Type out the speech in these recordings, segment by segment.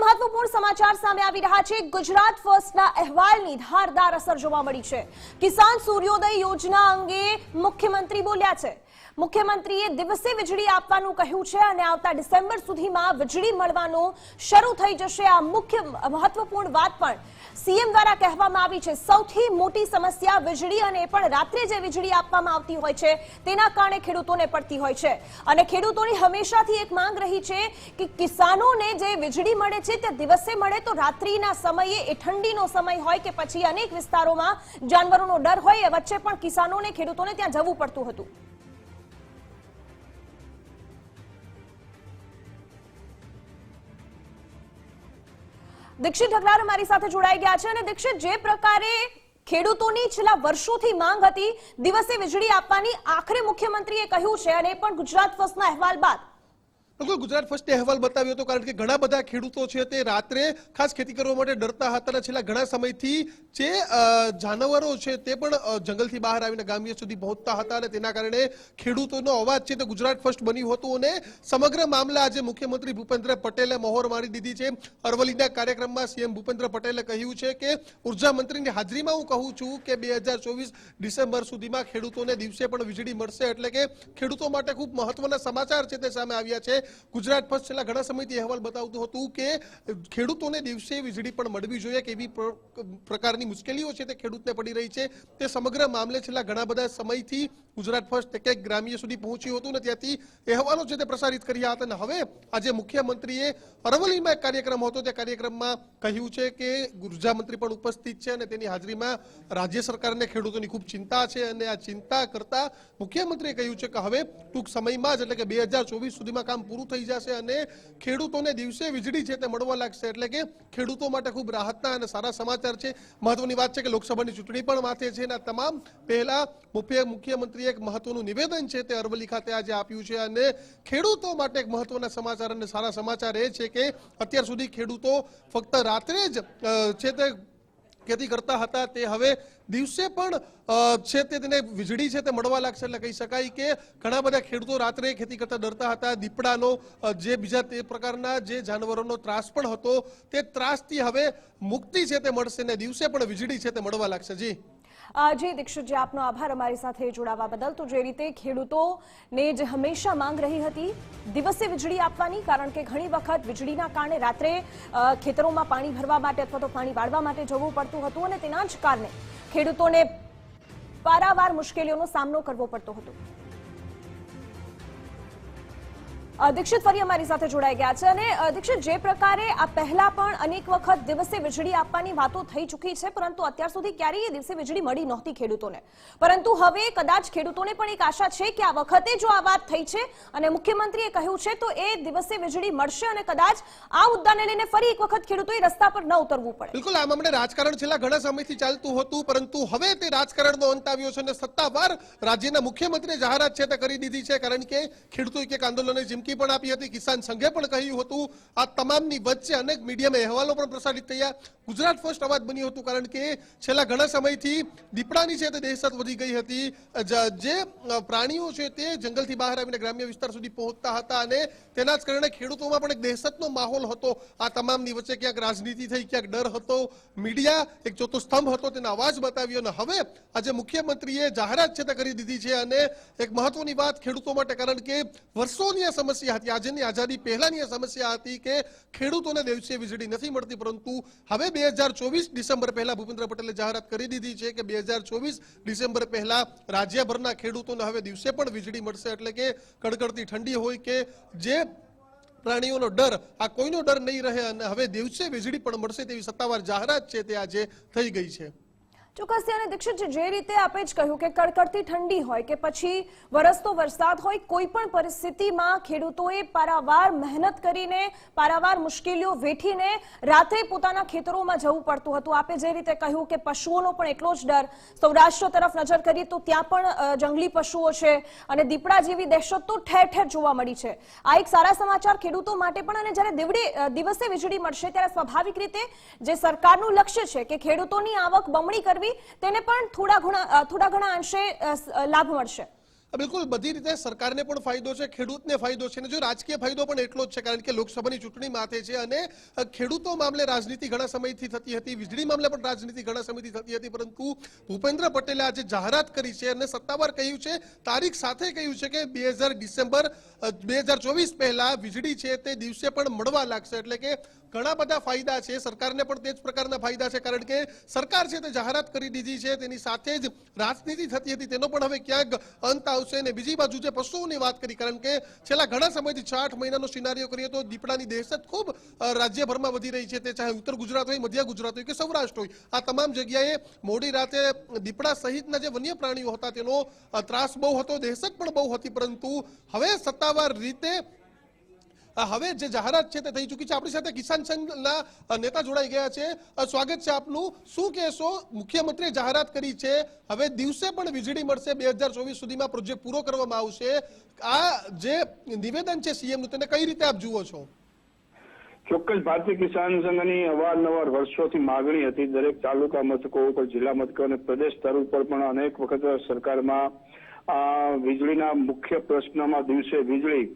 મહત્વપૂર્ણ સમાચાર સામે આવી રહ્યા છે। ગુજરાત ફર્સ્ટના અહેવાલની ધારદાર અસર જોવા મળી છે। કિસાન સૂર્યોદય યોજના અંગે મુખ્યમંત્રી બોલ્યા છે। મુખ્યમંત્રીએ દિવસે વીજળી આપવાનું કહ્યું છે અને આવતા ડિસેમ્બર સુધીમાં વીજળી મળવાનું શરૂ થઈ જશે। આ મુખ્ય મહત્વપૂર્ણ વાત પણ સીએમ દ્વારા કહેવામાં આવી છે। સૌથી મોટી સમસ્યા વીજળી અને એ પણ રાત્રે જે વીજળી આપવામાં આવતી હોય છે તેના કારણે ખેડૂતોને પડતી હોય છે અને ખેડૂતોની હંમેશાથી એક માંગ રહી છે કે કિસાનોને જે વીજળી મળે છે તે દિવસે મળે તો રાત્રિના સમયે એ ઠંડીનો સમય હોય કે પછી અનેક વિસ્તારોમાં જાનવરોનો ડર હોય એ વચ્ચે પણ કિસાનોને ખેડૂતોને ત્યાં જવું પડતું હતું। દીક્ષિત ઢગલાર અમારી સાથે જોડાઈ ગયા છે અને દીક્ષિત, જે પ્રકારે ખેડૂતોની છેલ્લા વર્ષોથી માંગ હતી દિવસે વીજળી આપવાની, આખરે મુખ્યમંત્રીએ કહ્યું છે અને પણ ગુજરાત ફર્સ્ટના અહેવાલ બાદ ગુજરાત ફર્સ્ટે અહેવાલ બતાવ્યો હતો કારણ કે ઘણા બધા ખેડૂતો છે તે રાત્રે ખાસ ખેતી કરવા માટે ડરતા હતા અને છેલ્લા ઘણા સમયથી જે જાનવરો છે તે પણ જંગલથી બહાર આવીને ગામ્ય સુધી પહોંચતા હતા અને તેના કારણે ખેડૂતોનો અવાજ છે તે ગુજરાત ફર્સ્ટ બન્યું હતું અને સમગ્ર મામલા આજે મુખ્યમંત્રી ભૂપેન્દ્ર પટેલે મહોર મારી દીધી છે। અરવલ્લીના કાર્યક્રમમાં સીએમ ભૂપેન્દ્ર પટેલે કહ્યું છે કે ઉર્જા મંત્રીની હાજરીમાં હું કહું છું કે 2024 ડિસેમ્બર સુધીમાં ખેડૂતોને દિવસે પણ વીજળી મળશે, એટલે કે ખેડૂતો માટે ખૂબ મહત્વના સમાચાર છે તે સામે આવ્યા છે। ગુજરાત ફર્સ્ટ છેલ્લા ઘણા સમયથી અહેવાલ બતાવતું હતું કે ખેડૂતોને દિવસે વીજળી પણ મળવી જોઈએ, કેવી પ્રકારની મુશ્કેલીઓ છે તે ખેડૂતને પડી રહી છે તે સમગ્ર મામલે છેલ્લા ઘણા બધા સમયથી ગુજરાત ફર્સ્ટ એક ગ્રામ્ય સુધી પહોંચ્યું હતું અને ત્યાંથી અહેવાલો છે તે પ્રસારિત કર્યા હતા અને હવે આજે મુખ્યમંત્રીએ અરવલ્લીમાં એક કાર્યક્રમ હતો તે કાર્યક્રમમાં કહ્યું છે કે ઉર્જા મંત્રી પણ ઉપસ્થિત છે અને તેની હાજરીમાં રાજ્ય સરકારને ખેડૂતોની ખૂબ ચિંતા છે અને આ ચિંતા કરતા મુખ્યમંત્રીએ કહ્યું છે કે હવે ટૂંક સમયમાં જ એટલે કે 2024 સુધીમાં કામ પૂરું થઈ જશે અને ખેડૂતોને દિવસે વીજળી છે તે મળવા લાગશે, એટલે કે ખેડૂતો માટે ખૂબ રાહતના અને સારા સમાચાર છે। મહત્વની વાત છે કે લોકસભાની ચૂંટણી પણ માથે છે અને તમામ પહેલા મુખ્યમંત્રીએ એક મહત્વનું નિવેદન છે તે અરવલ્લી ખાતે આજે આપ્યું છે અને ખેડૂતો માટે એક મહત્વના સમાચાર અને સારા સમાચાર એ છે કે અત્યાર સુધી ખેડૂતો ફક્ત રાત્રે જ છે તે ખેતી કરતા હતા તે હવે દિવસે પણ છે તેને વીજળી છે તે મળવા લાગશે, એટલે કહી શકાય કે ઘણા બધા ખેડૂતો રાત્રે ખેતી કરતા ડરતા હતા। દીપડાનો જે બીજા તે પ્રકારના જે જાનવરોનો ત્રાસ પણ હતો તે ત્રાસથી હવે મુક્તિ છે તે મળશે ને દિવસે પણ વીજળી છે તે મળવા લાગશે। જી દીક્ષિત, આપનો આભાર અમારી સાથે જોડાવા બદલ। તો જે રીતે ખેડૂતોને જે હંમેશા માંગ રહી હતી દિવસે વીજળી આપવાની, કારણ કે ઘણી વખત વીજળીના કારણે રાત્રે ખેતરોમાં પાણી ભરવા માટે અથવા તો પાણી વાળવા માટે જવું પડતું હતું અને તેના જ કારણે ખેડૂતોને પારાવાર મુશ્કેલીઓનો સામનો કરવો પડતો હતો। દીક્ષિત ફરી અમારી સાથે જોડાઈ ગયા છે અને દીક્ષિત, જે પ્રકારે આ પહેલા પણ અનેક વખત દિવસે વીજળી આપવાની વાતો થઈ ચૂકી છે પરંતુ અત્યાર સુધી ક્યારેય દિવસે વીજળી મળી નહોતી ખેડૂતોને, પરંતુ હવે કદાચ ખેડૂતોને પણ એક આશા છે કે આ વખતે જો આ વાત થઈ છે અને મુખ્યમંત્રીએ કહ્યું છે તો એ દિવસે વીજળી મળશે અને કદાચ આ મુદ્દાને લઈને ફરી એક વખત ખેડૂતોએ રસ્તા પર ન ઉતરવું પડે। બિલકુલ, આ મામલે રાજકારણ છેલ્લા ઘણા સમયથી ચાલતું હતું પરંતુ હવે તે રાજકારણનો અંત આવ્યો છે અને સત્તાવાર રાજ્યના મુખ્યમંત્રીએ જાહેરાત છે તે કરી દીધી છે, કારણ કે ખેડૂતોએ એક આંદોલનની પણ આપી હતી, કિસાન સંઘે પણ કહ્યું હતું। આ તમામની વચ્ચે અનેક મીડિયામાં અહેવાલો પણ પ્રસારિત થયા। ગુજરાત ફર્સ્ટ અવાજ બન્યું હતું કારણ કે છેલ્લા ઘણા સમયથી દીપડાની છે તે દહેશત વધી ગઈ હતી। જે પ્રાણીઓ છે તે જંગલથી બહાર આવીને ગ્રામ્ય વિસ્તાર સુધી પહોંચતા હતા અને તેના જ કારણે ખેડૂતોમાં પણ એક દહેશતનો માહોલ હતો। આ તમામની વચ્ચે ક્યાંક રાજનીતિ થઈ, ક્યાંક ડર હતો, મીડિયા એક ચોથો સ્તંભ હતો તેનો અવાજ બતાવ્યો અને હવે આજે મુખ્યમંત્રીએ જાહેરાત છે તે કરી દીધી છે અને એક મહત્વની વાત ખેડૂતો માટે, કારણ કે વર્ષોની આ સમસ્યા હતી, આજની આઝાદી પહેલાની આ સમસ્યા હતી કે ખેડૂતોને દિવસે વીજળી નથી મળતી, પરંતુ હવે 2024 ડિસેમ્બર પહેલા ભૂપેન્દ્ર પટેલે જાહેરાત કરી દીધી છે કે 2024 ડિસેમ્બર પહેલા રાજ્યભરના ખેડૂતોને હવે દિવસે પણ વીજળી મળશે, એટલે કે કડકડતી ઠંડી હોય કે જે પ્રાણીઓનો ડર, આ કોઈનો ડર નહીં રહે અને હવે દિવસે વીજળી પણ મળશે તેવી સત્તાવાર જાહેરાત છે તે આજે થઈ ગઈ છે। ચોક્કસ, અને દીક્ષિત, જે રીતે આપણે જ કહ્યું કે કડકડતી ઠંડી હોય કે પછી વરસતો વરસાદ હોય, કોઈ પણ પરિસ્થિતિમાં ખેડૂતોએ પારાવાર મહેનત કરીને પારાવાર મુશ્કેલીઓ વેઠીને રાત્રે પોતાના ખેતરોમાં જવું પડતું હતું। આપણે જે રીતે કહ્યું કે પશુઓનો પણ એટલો જ ડર, સૌરાષ્ટ્ર તરફ નજર કરીએ તો ત્યાં પણ જંગલી પશુઓ છે અને દીપડા જેવી દહેશત તો ઠેર ઠેર જોવા મળી છે। આ એક સારા સમાચાર ખેડૂતો માટે પણ, અને જ્યારે દિવસે વીજળી મળશે ત્યારે સ્વાભાવિક રીતે જે સરકારનું લક્ષ્ય છે કે ખેડૂતોની આવક બમણી કરવી તેને પણ થોડા ઘણા અંશે લાભ મળશે। બિલકુલ બધી રીતે સરકારને પણ ફાયદો છે, ખેડૂતને ફાયદો છે અને જો રાજકીય ફાયદો પણ એટલો જ છે, કારણ કે લોકસભાની ચૂંટણી માથે છે અને ખેડૂતો મામલે રાજનીતિ ઘણા સમયથી થતી હતી, વીજળી મામલે પણ રાજનીતિ ઘણા સમયથી થતી હતી, પરંતુ ભૂપેન્દ્ર પટેલે આજે જાહેરાત કરી છે અને સત્તાવાર કહ્યું છે, તારીખ સાથે કહ્યું છે કે ડિસેમ્બર 2024 પહેલા વીજળી છે તે દિવસે પણ મળવા લાગશે, એટલે કે ઘણા બધા ફાયદા છે, સરકારને પણ તે જ પ્રકારના ફાયદા છે, કારણ કે સરકાર છે તે જાહેરાત કરી દીધી છે, તેની સાથે જ રાજનીતિ થતી હતી તેનો પણ હવે ક્યાંક અંત આવશે. અને બીજી બાજુ જે પશુઓની વાત કરી, કારણ કે છેલ્લા ઘણા સમયથી 6-8 મહિનાનો સિનારીઓ કરીએ તો દીપડાની દહેશત ખૂબ રાજ્યભરમાં વધી રહી છે, તે ચાહે ઉત્તર ગુજરાત હોય, મધ્ય ગુજરાત હોય કે સૌરાષ્ટ્ર હોય, આ તમામ જગ્યાએ મોડી રાતે દીપડા સહિતના જે વન્ય પ્રાણીઓ હતા તેનો ત્રાસ બહુ હતો, દહેશત પણ બહુ હતી, પરંતુ હવે સત્તાવાર રીતે હવે જે જાહેરાત છે તે થઈ ચૂકી છે. આપણી સાથે કિસાન સંઘના નેતા જોડાઈ ગયા છે. સ્વાગત છે આપનું. શું કહેશો, મુખ્યમંત્રીએ જાહેરાત કરી છે હવે દિવસે પણ વીજળી મળશે, 2024 સુધીમાં પ્રોજેક્ટ પૂરો કરવામાં આવશે, આ જે નિવેદન છે સીએમનું તેને કઈ રીતે આપ જુઓ છો? ચોક્કસ ભારતીય કિસાન સંઘની અવારનવાર વર્ષોથી માગણી હતી, દરેક તાલુકા મથકો ઉપર, જિલ્લા મથકો અને પ્રદેશ સ્તર ઉપર પણ અનેક વખત સરકારમાં વીજળીના મુખ્ય પ્રશ્નમાં દિવસે વીજળી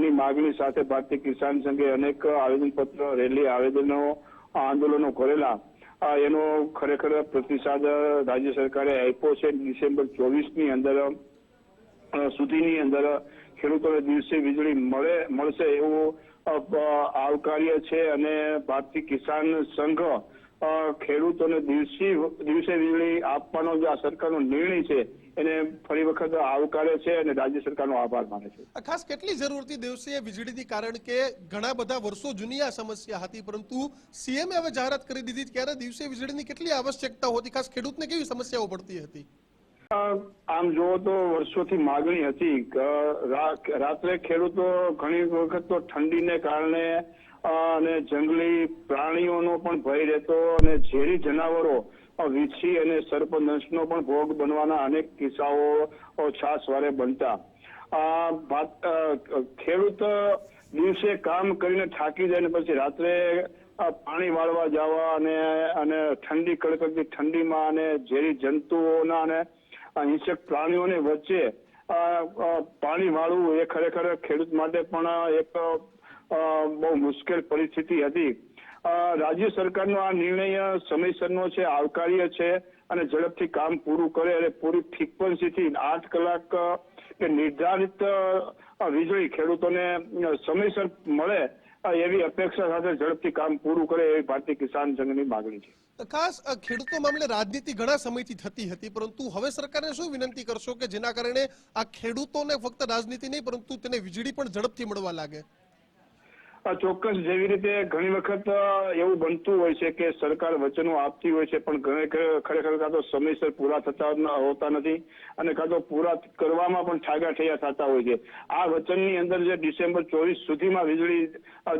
ની માગણી સાથે ભારતીય કિસાન સંઘે અનેક આવેદનપત્ર, રેલી, આવેદનો, આંદોલનો કરેલા. એનો ખરેખર પ્રતિસાદ રાજ્ય સરકારે આપ્યો છે. ડિસેમ્બર 24 અંદર સુધીની અંદર ખેડૂતોને દિવસે વીજળી મળશે એવું આવકાર્ય છે અને ભારતીય કિસાન સંઘ ખેડૂતોને દિવસે વીજળી આપવાનો જે આ સરકારનો નિર્ણય છે એને ફરી વખત આવકારે છે અને રાજ્ય સરકારનો આભાર માને છે. ખાસ કેટલી જરૂર હતી દિવસે વીજળીની, કારણ કે ઘણા બધા વર્ષો જૂની આ સમસ્યા હતી, પરંતુ સીએમએ હવે જાહેરાત કરી દીધી, ત્યારે દિવસે વીજળીની કેટલી આવશ્યકતા હતી, ખાસ ખેડૂતને કેવી સમસ્યાઓ પડતી હતી? આમ જુઓ તો વર્ષોથી માગણી હતી. રાત્રે ખેડૂતો ઘણી વખત તો ઠંડીને કારણે અને જંગલી પ્રાણીઓનો પણ ભય રહેતો અને ઝેરી જનાવરો વીછી અને સર્પદંશનો પણ ભોગ બનવાના અનેક કિસ્સાઓ છાસવારે બનતા. ખેડૂત દિવસે કામ કરીને થાકી જાય ને પછી રાત્રે પાણી વાળવા જવા અને ઠંડી, કડકડતી ઠંડીમાં અને ઝેરી જંતુઓના અને હિંસક પ્રાણીઓને વચ્ચે પાણી વાળવું એ ખરેખર ખેડૂત માટે પણ એક બહુ મુશ્કેલ પરિસ્થિતિ હતી. રાજ્ય સરકારનો આ નિર્ણય સમયસરનો છે, આવકાર્ય છે અને ઝડપથી કામ પૂરું કરે અને પૂરી ફ્રીક્વન્સીથી 8 કલાક કે નિર્ધારિત વીજળી ખેડૂતોને સમયસર મળે એવી અપેક્ષા સાથે ઝડપથી કામ પૂરું કરે એવી ભારતીય કિસાન સંઘની માગણી છે. ખાસ ખેડૂતો મામલે રાજનીતિ ઘણા સમયથી થતી હતી, પરંતુ હવે સરકારને શું વિનંતી કરશો કે જેના કારણે આ ખેડૂતોને ફક્ત રાજનીતિ નહીં પરંતુ તેને વીજળી પણ ઝડપથી મળવા લાગે? ચોક્કસ, જેવી રીતે ઘણી વખત એવું બનતું હોય છે કે સરકાર વચનો આપતી હોય છે પણ ખરેખર કાં તો સમયસર પૂરા થતા હોતા નથી અને કાં તો પૂરા કરવામાં પણ ઠાગાઠૈયા થતા હોય છે. આ વચનની અંદર જે ડિસેમ્બર 24 સુધીમાં વીજળી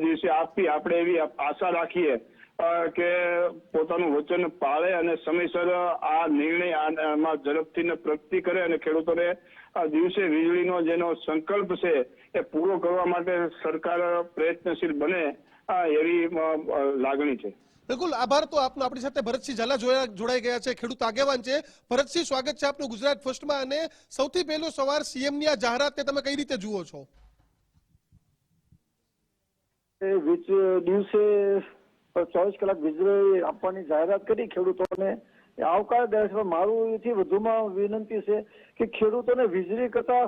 દિવસે આપવી, આપણે એવી આશા રાખીએ કે પોતાનું વચન પાળે અને સમયસર આ નિર્ણયમાં ઝડપથી પ્રગતિ કરે અને ખેડૂતોને દિવસે વીજળીનો જેનો સંકલ્પ છે એ પૂરો કરવા માટે સરકાર પ્રયત્નશીલ બને એવી લાગણી છે. બિલકુલ, આભાર તો આપનો. આપણી સાથે ભરતસિંહ ઝાલા જોડાઈ ગયા છે, ખેડૂત આગેવાન છે. ભરતસિંહ, સ્વાગત છે આપનું ગુજરાત ફર્સ્ટમાં. અને સૌથી પહેલો સવાર સીએમની આ જાહેરાતને તમે કઈ રીતે જુઓ છો? દિવસે 24 કલાક વીજળી આપવાની જાહેરાત કરી ખેડૂતોને આવકાર દે છે. મારું એથી વધુમાં વિનંતી છે કે ખેડૂતોને વીજળી કરતા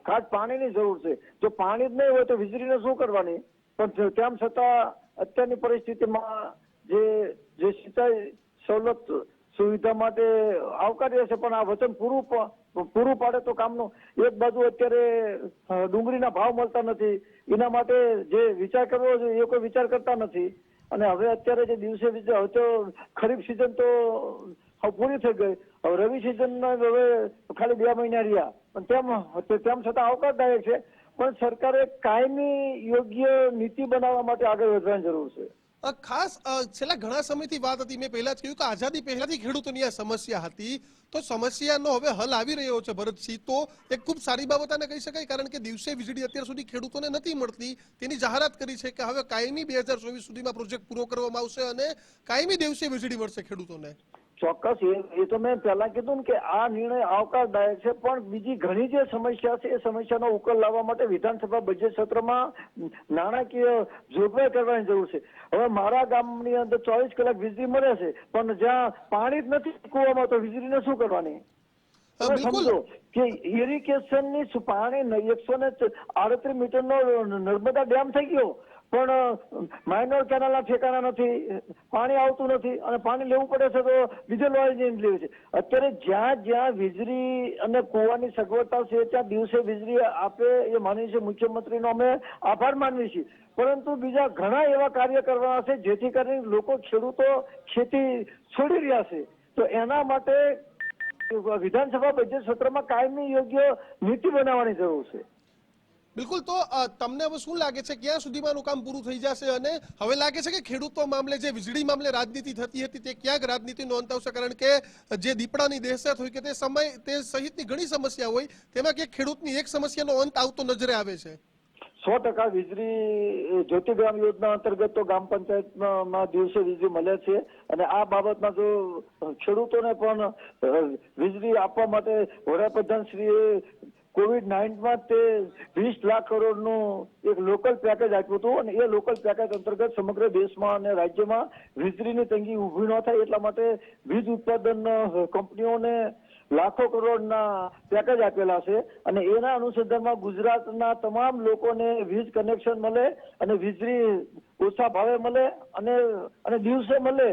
ખાસ પાણીની જરૂર છે. જો પાણી જ નહીં હોય તો વીજળીને શું કરવાની? પણ તેમ છતાં અત્યારની પરિસ્થિતિમાં જે સિંચાઈ સવલત સુવિધા માટે આવકાર્ય છે, પણ આ વચન પૂરું પાડે તો કામનું. એક બાજુ અત્યારે ડુંગળીના ભાવ મળતા નથી, એના માટે જે વિચાર કરવો જોઈએ એ કોઈ વિચાર કરતા નથી. અને હવે અત્યારે જે દિવસે હવે તો ખરીફ સિઝન તો પૂરી થઈ ગઈ, હવે રવિ સિઝન હવે ખાલી 2 મહિના રહ્યા, પણ તેમ છતાં આવકારદાયક છે. પણ સરકારે કાયમી યોગ્ય નીતિ બનાવવા માટે આગળ વધવાની જરૂર છે. ખાસ છેલ્લા ઘણા સમયથી વાત હતી, મેં પહેલા જ કહ્યું કે આઝાદી પહેલાથી ખેડૂતોની આ સમસ્યા હતી, તો સમસ્યાનો હવે હલ આવી રહ્યો છે. ભરતસિંહ, તો એક ખૂબ સારી બાબત આને કહી શકાય, કારણ કે દિવસે વીજળી અત્યાર સુધી ખેડૂતોને નથી મળતી, તેની જાહેરાત કરી છે કે હવે કાયમી 2024 સુધીમાં પ્રોજેક્ટ પૂરો કરવામાં આવશે અને કાયમી દિવસે વીજળી મળશે ખેડૂતોને. ચોક્કસ એ તો મેં પહેલા કીધું ને કે આ નિર્ણય આવકારદાયક છે, પણ બીજી ઘણી જે સમસ્યા છે એ સમસ્યાનો ઉકેલ લાવવા માટે વિધાનસભા બજેટ સત્રમાં નાણાકીય જોગવાઈ કરવાની જરૂર છે. હવે મારા ગામની અંદર 24 કલાક વીજળી મળે છે, પણ જ્યાં પાણી જ નથી કૂવામાં તો વીજળીને શું કરવાની? તમે બિલકુલ. સમજો કે ઇરિગેશનની પાણી 138 મીટરનો નર્મદા ડેમ થઈ ગયો, પણ માઇનર કેનાલના ઠેકાણા નથી, પાણી આવતું નથી અને પાણી લેવું પડે છે તો ડીઝલ વાળી લેવું છે. અત્યારે જ્યાં જ્યાં વીજળી અને કૂવાની સગવડતા છે ત્યાં દિવસે વીજળી આપે એ માનીએ છીએ, મુખ્યમંત્રીનો અમે આભાર માનીએ છીએ, પરંતુ બીજા ઘણા એવા કાર્ય કરવાના છે જેથી કરીને લોકો ખેડૂતો ખેતી છોડી રહ્યા છે. તો એના માટે વિધાનસભા બજેટ સત્રમાં કાયમી યોગ્ય નીતિ બનાવવાની જરૂર છે. બિલકુલ. તો તમને હવે શું લાગે છે ક્યાં સુધીમાં કામ પૂરું થઈ જશે, અને હવે લાગે છે કે ખેડૂતો મામલે જે વીજળી મામલે રાજનીતિ થતી હતી તે ક્યાંક રાજનીતિનો અંત આવશે? કારણ કે જે દીપડાની દહેશત હોય કે તે સમય તે સહિતની ઘણી સમસ્યા હોય, તેમાં કે ખેડૂતની એક સમસ્યાનો અંત આવતો નજરે આવે છે. 100% વીજળી જ્યોતિગ્રામ યોજના અંતર્ગત તો ગ્રામ પંચાયતમાં દિવસે વીજળી મળે છે, અને આ બાબતમાં જો ખેડૂતોને પણ વીજળી આપવા માટે વડાપ્રધાનશ્રીએ COVID-19માં તે 20 લાખ કરોડનું એક લોકલ પેકેજ આપ્યું હતું, અને એ લોકલ પેકેજ અંતર્ગત સમગ્ર દેશમાં અને રાજ્યમાં વીજળીની તંગી ઊભી ન થાય એટલા માટે વીજ ઉત્પાદન કંપનીઓને લાખો કરોડના પેકેજ આપેલા છે, અને એના અનુસંધાનમાં ગુજરાતના તમામ લોકોને વીજ કનેક્શન મળે અને વીજળી ઓછા ભાવે મળે અને દિવસે મળે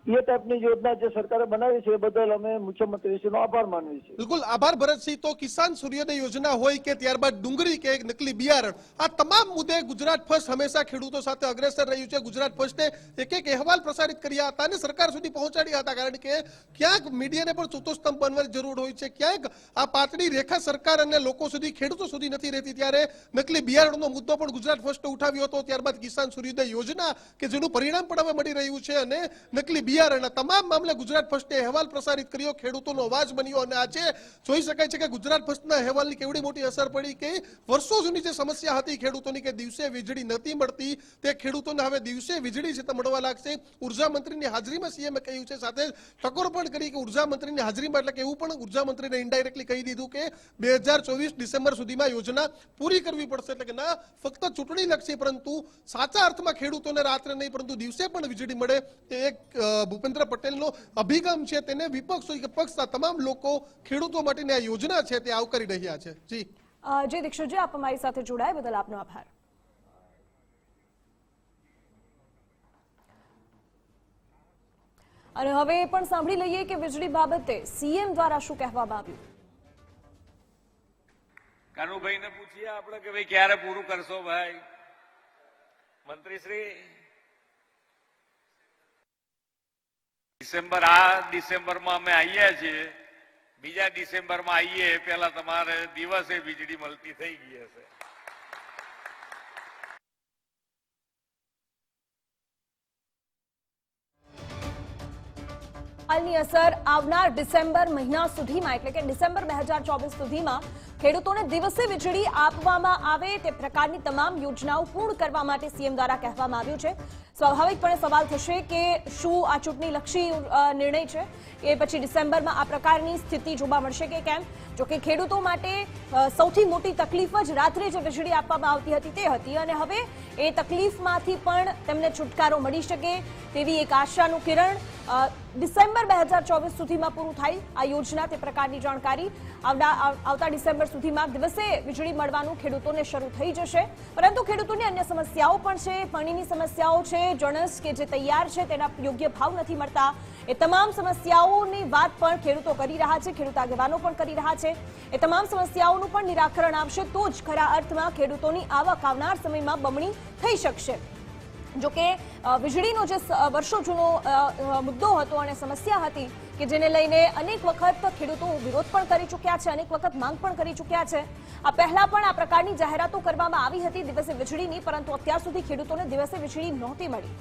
એ ટાઈપની યોજના જે સરકારે બનાવી છે એ બદલ અમે મુખ્યમંત્રીશ્રીનો આભાર માનીએ છીએ. બિલકુલ આભાર ભરતસિંહ. તો કિસાન સૂર્યોદય યોજના હોય કે ત્યારબાદ ડુંગળી કે નકલી બિયારણ, આ તમામ મુદ્દે ગુજરાત ફર્સ્ટ હંમેશા ખેડૂતો સાથે અગ્રેસર રહ્યું છે. ગુજરાત ફર્સ્ટે એક અહેવાલ પ્રસારિત કર્યા હતા અને સરકાર સુધી પહોંચાડ્યા હતા, કારણ કે ક્યાંક મીડિયાને પણ ચતુસ્તંભ બનવાની જરૂર હોય છે. ક્યાંક આ પાતળી રેખા સરકાર અને લોકો સુધી, ખેડૂતો સુધી નથી રહેતી, ત્યારે નકલી બિયારણનો મુદ્દો પણ ગુજરાત ફર્સ્ટે ઉઠાવ્યો હતો. ત્યારબાદ કિસાન સૂર્યોદય યોજના કે જેનું પરિણામ પણ હવે મળી રહ્યું છે, અને નકલી બિયારણ, તમામ મામલે ગુજરાત ફર્સ્ટે અહેવાલ પ્રસારિત કર્યો, ખેડૂતોનો અવાજ બન્યો, અને આજે જોઈ શકાય છે કે ગુજરાત ફર્સ્ટના અહેવાલની કેવડી મોટી અસર પડી કે વર્ષો જૂની જે સમસ્યા હતી ખેડૂતોની કે દિવસે વીજળી નથી મળતી, તે ખેડૂતોને હવે દિવસે વીજળી છે તે મળવા લાગશે. ઉર્જા મંત્રીની હાજરીમાં સીએમએ કહ્યું છે, સાથે ટકોર પણ કરી કે ઉર્જા મંત્રીની હાજરીમાં, એટલે કે એવું પણ ઉર્જા મંત્રીને ઇનડાયરેક્ટલી કહી દીધું કે 2024 ડિસેમ્બર સુધીમાં યોજના પૂરી કરવી પડશે. એટલે કે ના ફક્ત ચૂંટણી લક્ષી, પરંતુ સાચા અર્થમાં ખેડૂતોને રાત્રે નહીં પરંતુ દિવસે પણ વીજળી મળે, તે એક ભૂપેન્દ્ર પટેલનો અભિગમ છે. તેને વિપક્ષ હોય કે પક્ષના તમામ લોકો ખેડૂતો માટેની આ યોજના છે તે આવકારી રહ્યા છે. જી દીક્ષિતજી, આપ અમારી સાથે જોડાયા બદલ આપનો આભાર. અને હવે પણ સાંભળી લઈએ કે વીજળી બાબતે સીએમ દ્વારા શું કહેવામાં આવ્યું. કાનુભાઈને પૂછીએ આપણે કે ભાઈ ક્યારે પૂરું કરશો ભાઈ મંત્રીશ્રી? ડિસેમ્બરમાં અમે આવીએ છીએ, બીજા ડિસેમ્બરમાં આવીએ પેલા તમારે દિવસે વીજળી મળતી થઈ ગઈ હશે. હાલની અસર આવનાર ડિસેમ્બર મહિના સુધીમાં, એટલે કે ડિસેમ્બર 2024 સુધીમાં ખેડૂતોને દિવસે વીજળી આપવામાં આવે તે પ્રકારની તમામ યોજનાઓ પૂર્ણ કરવા માટે સીએમ દ્વારા કહેવામાં આવ્યું છે. સ્વાભાવિકપણે સવાલ થશે કે શું આ ચૂંટણી લક્ષી નિર્ણય છે કે પછી ડિસેમ્બરમાં આ પ્રકારની સ્થિતિ જોવા મળશે કે કેમ? જોકે ખેડૂતો માટે સૌથી મોટી તકલીફ જ રાત્રે જે વીજળી આપવામાં આવતી હતી તે હતી, અને હવે એ તકલીફમાંથી પણ તેમને છુટકારો મળી શકે તેવી એક આશાનું કિરણ. ડિસેમ્બર 2024 સુધીમાં પૂરું થાય આ યોજના, તે પ્રકારની જાણકારી. આવતા ડિસેમ્બર સુધીમાં દિવસે વીજળી મળવાનું ખેડૂતોને શરૂ થઈ જશે, પરંતુ ખેડૂતોની અન્ય સમસ્યાઓ પણ છે. પાણીની સમસ્યાઓ છે, જણસ કે જે તૈયાર છે તેના યોગ્ય ભાવ નથી મળતા, એ તમામ સમસ્યાઓની વાત પણ ખેડૂતો કરી રહ્યા છે, ખેડૂત આગેવાનો પણ કરી રહ્યા છે. એ તમામ સમસ્યાઓનું પણ નિરાકરણ આવશે તો જ ખરા અર્થમાં ખેડૂતોની આવક આવનાર સમયમાં બમણી થઈ શકશે. જોકે વીજળીનો જે વર્ષો જૂનો મુદ્દો હતો અને સમસ્યા હતી કે જેને લઈને અનેક વખત ખેડૂતો વિરોધ પણ કરી ચૂક્યા છે, અનેક વખત માંગ પણ કરી ચૂક્યા છે. આ પહેલા પણ આ પ્રકારની જાહેરાતો કરવામાં આવી હતી દિવસે વીજળીની, પરંતુ અત્યાર સુધી ખેડૂતોને દિવસે વીજળી નહોતી મળી.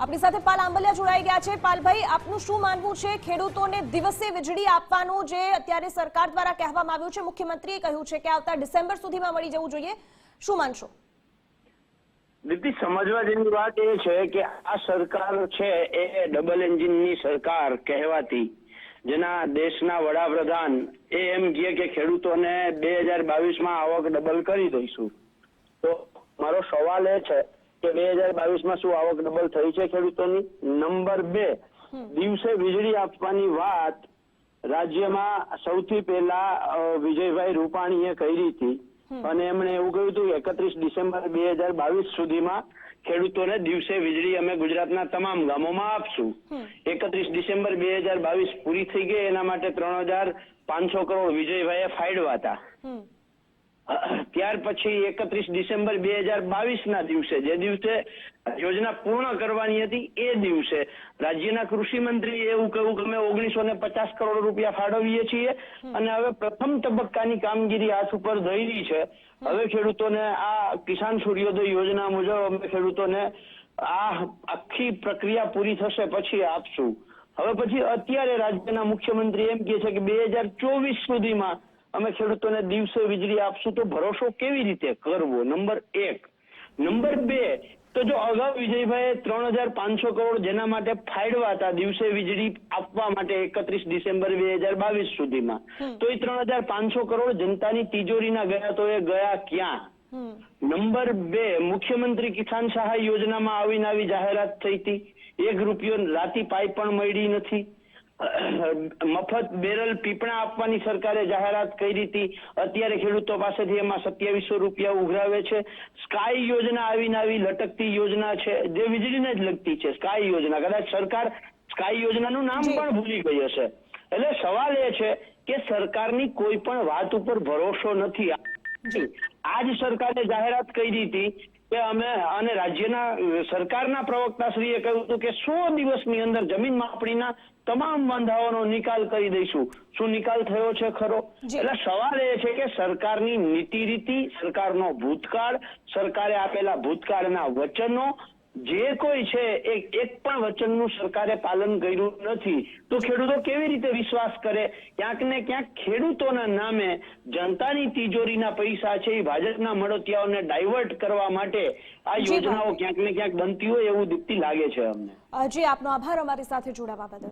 આપણી સાથે પાલ આંબલિયા જોડાઈ ગયા છે. પાલભાઈ, આપનું શું માનવું છે ખેડૂતોને દિવસે વીજળી આપવાનું જે અત્યારે સરકાર દ્વારા કહેવામાં આવ્યું છે, મુખ્યમંત્રીએ કહ્યું છે કે આવતા ડિસેમ્બર સુધીમાં મળી જવું જોઈએ, શું માનશો? દીદી, સમજવા જેવી વાત એ છે કે આ સરકાર છે એ ડબલ એન્જિનની સરકાર કહેવાતી, જેના દેશના વડાપ્રધાન એમ કહે કે ખેડૂતોને 2022માં આવક ડબલ કરી દઈશું. તો મારો સવાલ એ છે કે 2022માં શું આવક ડબલ થઈ છે ખેડૂતોની? નંબર 2, દિવસે વીજળી આપવાની વાત રાજ્યમાં સૌથી પહેલા વિજયભાઈ રૂપાણીએ કરી હતી અને એમણે એવું કહ્યું હતું 31 ડિસેમ્બર 2022 સુધીમાં ખેડૂતોને દિવસે વીજળી અમે ગુજરાતના તમામ ગામોમાં આપશું. 31 ડિસેમ્બર 2022 પૂરી થઈ ગઈ, એના માટે 3,500 કરોડ વિજયભાઈએ ફાળવ્યા હતા. ત્યાર પછી 31 ડિસેમ્બર 2022ના દિવસે, જે દિવસે યોજના પૂર્ણ કરવાની હતી, એ દિવસે રાજ્યના કૃષિ મંત્રીએ એવું કહ્યું કે અમે 1950 કરોડ રૂપિયા ફાળવીએ છીએ અને હવે પ્રથમ તબક્કાની કામગીરી હાથ ઉપર ધરી છે. હવે ખેડૂતોને આ કિસાન સૂર્યોદય યોજના મુજબ અમે ખેડૂતોને આ આખી પ્રક્રિયા પૂરી થશે પછી આપશું. હવે પછી અત્યારે રાજ્યના મુખ્યમંત્રી એમ કહે છે કે 2024 સુધીમાં અમે ખેડૂતોને દિવસે વીજળી આપશું. તો ભરોસો કેવી રીતે કરવો? નંબર 1. નંબર 2, તો જો અગાઉ વિજયભાઈએ 3,500 કરોડ જેના માટે ફાળવ્યા હતા દિવસે વીજળી આપવા માટે 31 ડિસેમ્બર 2022 સુધીમાં, તો એ 3,500 કરોડ જનતાની તિજોરીના ગયા, તો એ ગયા ક્યાં? નંબર 2, મુખ્યમંત્રી કિસાન સહાય યોજનામાં આવી જાહેરાત થઈ હતી, ₹1 રાતી પાઈ પણ મળી નથી. મફત બેરલ પીપણા આપવાની સરકારે જાહેરાત કરી હતી, અત્યારે ખેડૂતો પાસેથી એમાં ₹2700 ઉઘરાવે છે. સ્કાય યોજના આવી લટકતી યોજના છે જે વીજળીને જ લગતી છે. સ્કાય યોજના, કદાચ સરકાર સ્કાય યોજનાનું નામ પણ ભૂલી ગઈ હશે. એટલે સવાલ એ છે કે સરકારની કોઈ પણ વાત ઉપર ભરોસો નથી. આજ સરકારે જાહેરાત કરી હતી કે અમે, અને રાજ્યના સરકારના પ્રવક્તાશ્રીએ કહ્યું હતું કે 100 દિવસની અંદર જમીન માપણીના તમામ વાંધાઓનો નિકાલ કરી દઈશું. શું નિકાલ થયો છે ખરો? એટલે સવાલ એ છે કે સરકારની નીતિ રીતિ, સરકારનો ભૂતકાળ, સરકારે આપેલા ભૂતકાળના વચનો, જે કોઈ છે એક પણ વચનનું સરકારે પાલન કર્યું નથી. તો ખેડૂતો કેવી રીતે વિશ્વાસ કરે? ક્યાંક ને ક્યાંક ખેડૂતોના નામે જનતાની તિજોરીના પૈસા છે એ ભાજપના મળતિયાઓને ડાયવર્ટ કરવા માટે આ યોજનાઓ ક્યાંક ને ક્યાંક બનતી હોય એવું દીપ્તિ લાગે છે અમને. જી, આપનો આભાર અમારી સાથે જોડાવા બદલ.